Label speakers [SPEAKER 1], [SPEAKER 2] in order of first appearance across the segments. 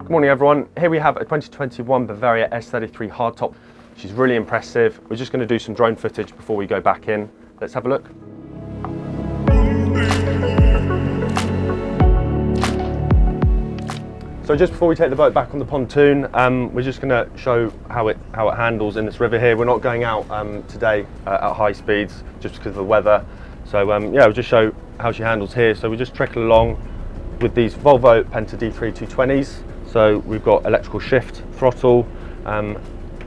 [SPEAKER 1] Good morning everyone. Here we have a 2021 Bavaria S33 hardtop. She's really impressive. We're just going to do some drone footage before we go back in. Let's have a look. So just before we take the boat back on the pontoon, we're just going to show how it handles in this river here. We're not going out today at high speeds just because of the weather. So yeah, we'll just show how she handles here. So we just trickle along with these Volvo Penta D3 220s. So we've got electrical shift throttle,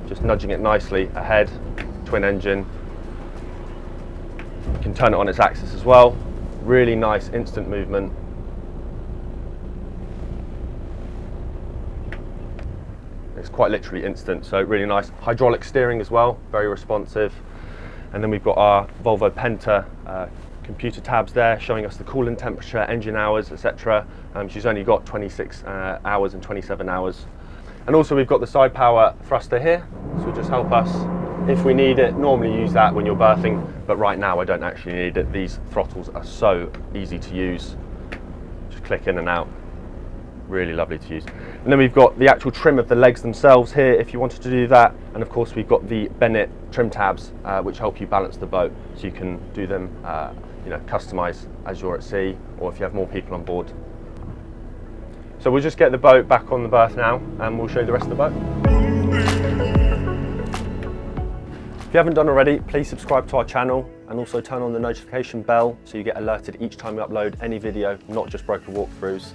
[SPEAKER 1] just nudging it nicely ahead, twin engine. You can turn it on its axis as well. Really nice instant movement. It's quite literally instant, so really nice. Hydraulic steering as well, very responsive. And then we've got our Volvo Penta computer tabs there showing us the coolant temperature, engine hours, etc. She's only got 26 hours and 27 hours. And also we've got the side power thruster here, so it'll just help us if we need it. Normally use that when you're berthing, but right now I don't actually need it. These throttles are so easy to use. Just click in and out. Really lovely to use. And then we've got the actual trim of the legs themselves here if you wanted to do that. And of course we've got the Bennett trim tabs which help you balance the boat, so you can do them customize as you're at sea or if you have more people on board. So we'll just get the boat back on the berth now and we'll show you the rest of the boat. If you haven't done already, please subscribe to our channel and also turn on the notification bell so you get alerted each time we upload any video, not just broker walkthroughs.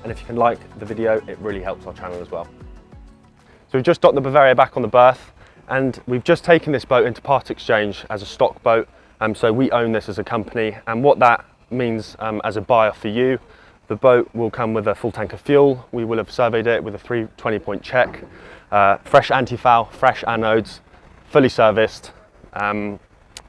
[SPEAKER 1] And if you can like the video, it really helps our channel as well. So we've just docked the Bavaria back on the berth and we've just taken this boat into part exchange as a stock boat. So we own this as a company, and what that means as a buyer for you, the boat will come with a full tank of fuel. We will have surveyed it with a 320-point check, fresh anti-foul, fresh anodes, fully serviced, and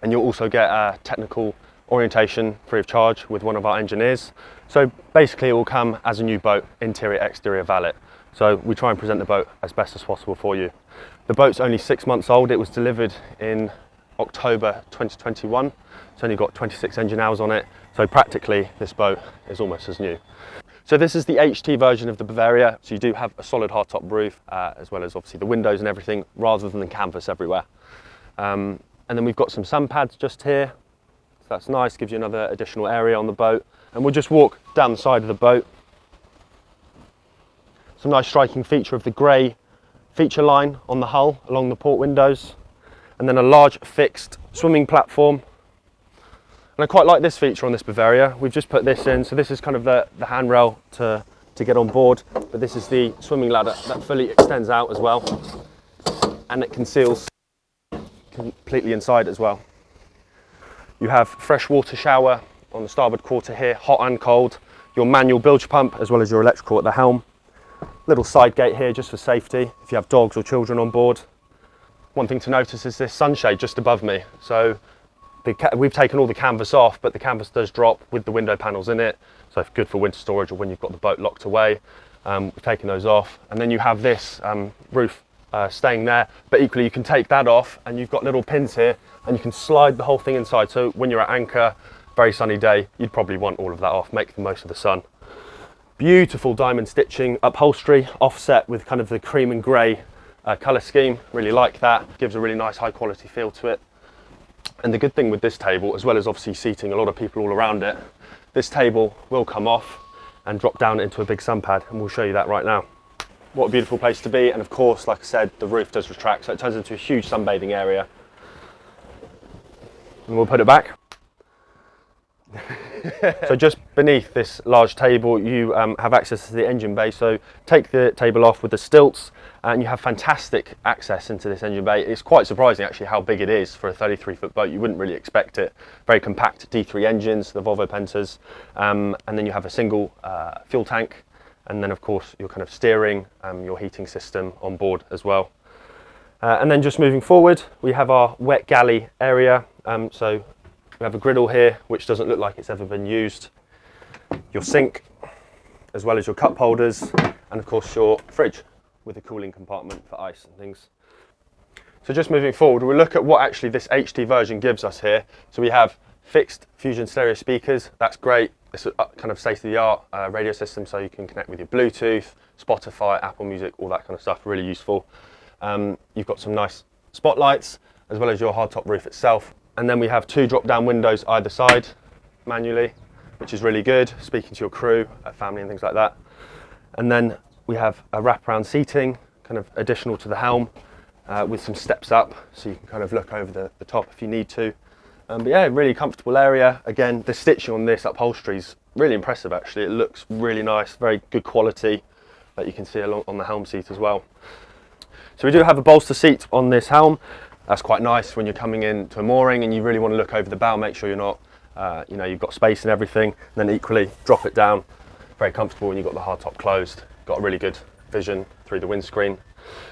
[SPEAKER 1] you'll also get a technical orientation free of charge with one of our engineers. So basically it will come as a new boat, interior, exterior valet. So we try and present the boat as best as possible for you. The boat's only 6 months old. It was delivered in October 2021. It's only got 26 engine hours on it. So practically this boat is almost as new. So this is the HT version of the Bavaria. So you do have a solid hardtop roof, as well as obviously the windows and everything, rather than canvas everywhere. And then we've got some sun pads just here. So that's nice, gives you another additional area on the boat. And we'll just walk down the side of the boat. Some nice striking feature of the grey feature line on the hull along the port windows. And then a large fixed swimming platform. And I quite like this feature on this Bavaria. We've just put this in, so this is kind of the handrail to get on board, but this is the swimming ladder that fully extends out as well. And it conceals completely inside as well. You have fresh water shower on the starboard quarter here, hot and cold. Your manual bilge pump as well as your electrical at the helm. Little side gate here just for safety if you have dogs or children on board. One thing to notice is this sunshade just above me. So we've taken all the canvas off, but the canvas does drop with the window panels in it. So it's good for winter storage or when you've got the boat locked away. We've taken those off. And then you have this roof staying there, but equally you can take that off and you've got little pins here and you can slide the whole thing inside. So when you're at anchor, very sunny day, you'd probably want all of that off, make the most of the sun. Beautiful diamond stitching, upholstery, offset with kind of the cream and grey colour scheme. Really like that, gives a really nice high quality feel to it. And the good thing with this table, as well as obviously seating a lot of people all around it, this table will come off and drop down into a big sun pad, and we'll show you that right now. What a beautiful place to be, and of course, like I said, the roof does retract, so it turns into a huge sunbathing area. And we'll put it back. So just beneath this large table you have access to the engine bay, so take the table off with the stilts and you have fantastic access into this engine bay. It's quite surprising actually how big it is for a 33-foot boat. You wouldn't really expect it. Very compact D3 engines, the Volvo Pentas, and then you have a single fuel tank, and then of course your kind of steering, your heating system on board as well. And then just moving forward we have our wet galley area. So we have a griddle here which doesn't look like it's ever been used, your sink as well as your cup holders, and of course your fridge with a cooling compartment for ice and things. So just moving forward, we'll look at what actually this HT version gives us here. So we have fixed Fusion stereo speakers, that's great. It's a kind of state-of-the-art radio system, so you can connect with your Bluetooth, Spotify, Apple Music, all that kind of stuff, really useful. You've got some nice spotlights, as well as your hardtop roof itself. And then we have 2 drop-down windows either side, manually, which is really good, speaking to your crew, family and things like that. And then we have a wraparound seating, kind of additional to the helm, with some steps up, so you can kind of look over the top if you need to. But yeah, really comfortable area. Again, the stitching on this upholstery is really impressive actually. It looks really nice, very good quality that you can see along on the helm seat as well. So we do have a bolster seat on this helm. That's quite nice when you're coming in to a mooring and you really want to look over the bow, make sure you're not, you know, you've got space and everything, and then equally drop it down. Very comfortable when you've got the hardtop closed. Got a really good vision through the windscreen.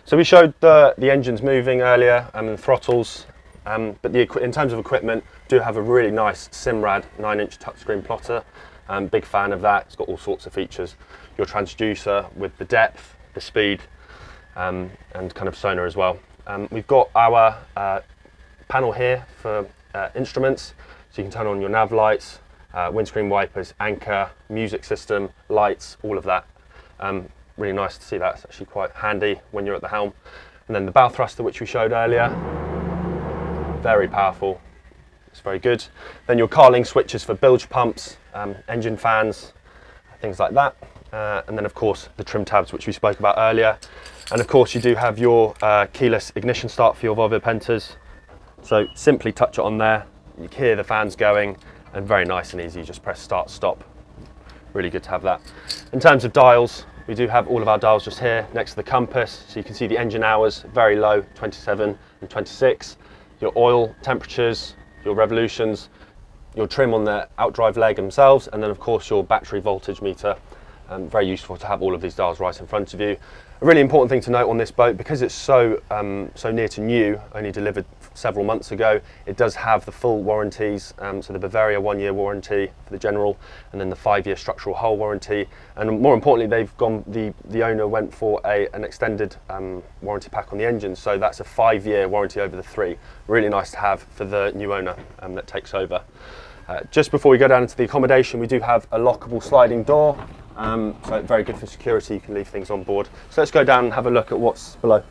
[SPEAKER 1] So we showed the engines moving earlier and the throttles, but in terms of equipment, do have a really nice Simrad 9-inch touchscreen plotter. Big fan of that. It's got all sorts of features. Your transducer with the depth, the speed, and kind of sonar as well. We've got our panel here for instruments, so you can turn on your nav lights, windscreen wipers, anchor, music system, lights, all of that. Really nice to see that. It's actually quite handy when you're at the helm. And then the bow thruster, which we showed earlier, very powerful. It's very good. Then your Carling switches for bilge pumps, engine fans, things like that. And then of course the trim tabs, which we spoke about earlier. And of course you do have your keyless ignition start for your Volvo Pentas. So simply touch it on there, you can hear the fans going, and very nice and easy, you just press start, stop. Really good to have that. In terms of dials, we do have all of our dials just here next to the compass, so you can see the engine hours, very low, 27 and 26. Your oil temperatures, your revolutions, your trim on the outdrive leg themselves, and then of course your battery voltage meter. Very useful to have all of these dials right in front of you. A really important thing to note on this boat, because it's so near to new, only delivered several months ago, it does have the full warranties, so the Bavaria 1-year warranty for the general, and then the 5-year structural hull warranty, and more importantly the owner went for an extended warranty pack on the engine, so that's a 5-year warranty over the 3. Really nice to have for the new owner that takes over. Just before we go down into the accommodation, we do have a lockable sliding door, so very good for security, you can leave things on board. So let's go down and have a look at what's below.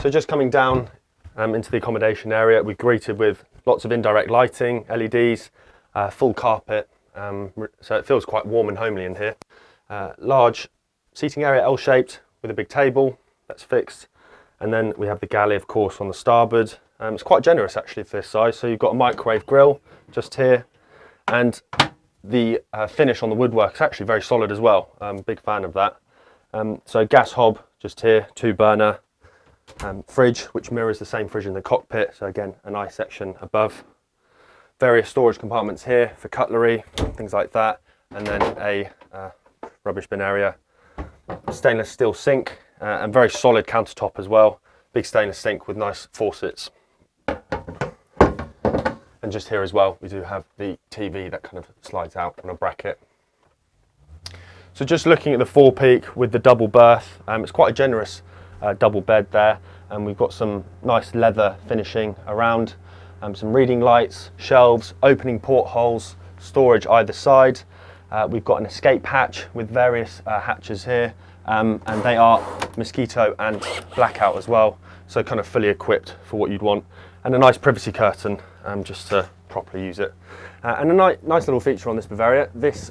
[SPEAKER 1] So just coming down into the accommodation area, we're greeted with lots of indirect lighting, LEDs, full carpet, so it feels quite warm and homely in here. Large seating area, L-shaped, with a big table that's fixed, and then we have the galley of course on the starboard. It's quite generous actually for this size, so you've got a microwave grill just here, and the finish on the woodwork is actually very solid as well. Big fan of that. So gas hob just here, 2-burner, fridge which mirrors the same fridge in the cockpit, so again a nice section above. Various storage compartments here for cutlery, things like that, and then a rubbish bin area. Stainless steel sink, and very solid countertop as well. Big stainless sink with nice faucets. And just here as well, we do have the TV that kind of slides out on a bracket. So just looking at the forepeak with the double berth, it's quite a generous double bed there, and we've got some nice leather finishing around, some reading lights, shelves, opening portholes, storage either side. We've got an escape hatch with various hatches here, and they are mosquito and blackout as well, so kind of fully equipped for what you'd want. And a nice privacy curtain just to properly use it. And a nice little feature on this Bavaria, this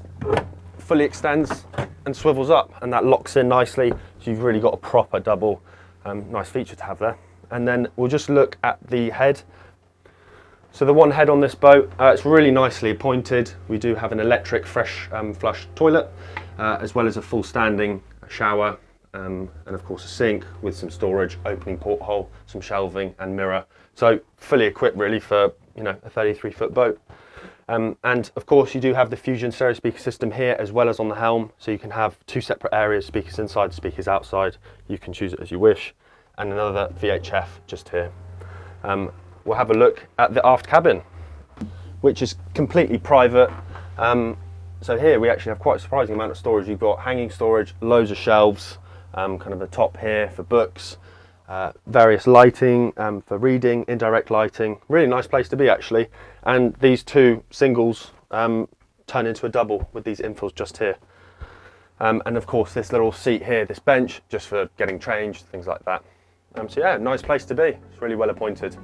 [SPEAKER 1] fully extends and swivels up, and that locks in nicely, so you've really got a proper double. Nice feature to have there. And then we'll just look at the head. So the one head on this boat, it's really nicely appointed. We do have an electric fresh flush toilet, as well as a full standing shower, and of course a sink with some storage, opening porthole, some shelving and mirror. So fully equipped really for, you know, a 33-foot boat. And of course you do have the Fusion stereo speaker system here as well as on the helm, so you can have 2 separate areas, speakers inside, speakers outside. You can choose it as you wish, and another VHF just here. We'll have a look at the aft cabin, which is completely private. So here we actually have quite a surprising amount of storage. You've got hanging storage, loads of shelves, kind of the top here for books, various lighting for reading, indirect lighting. Really nice place to be actually. And these 2 singles turn into a double with these infills just here. And of course this little seat here, this bench, just for getting changed, things like that. So yeah, nice place to be. It's really well appointed.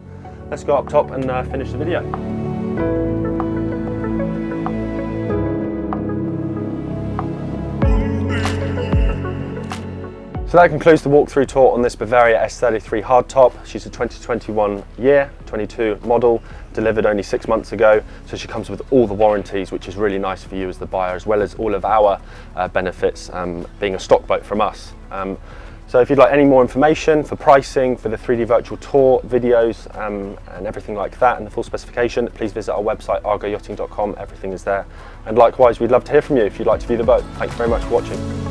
[SPEAKER 1] Let's go up top and finish the video. So that concludes the walkthrough tour on this Bavaria S33 hardtop. She's a 2021 year, 22 model, delivered only 6 months ago. So she comes with all the warranties, which is really nice for you as the buyer, as well as all of our benefits, being a stock boat from us. So if you'd like any more information for pricing, for the 3D virtual tour, videos, and everything like that, and the full specification, please visit our website, argoyachting.com. Everything is there. And likewise, we'd love to hear from you if you'd like to view the boat. Thanks very much for watching.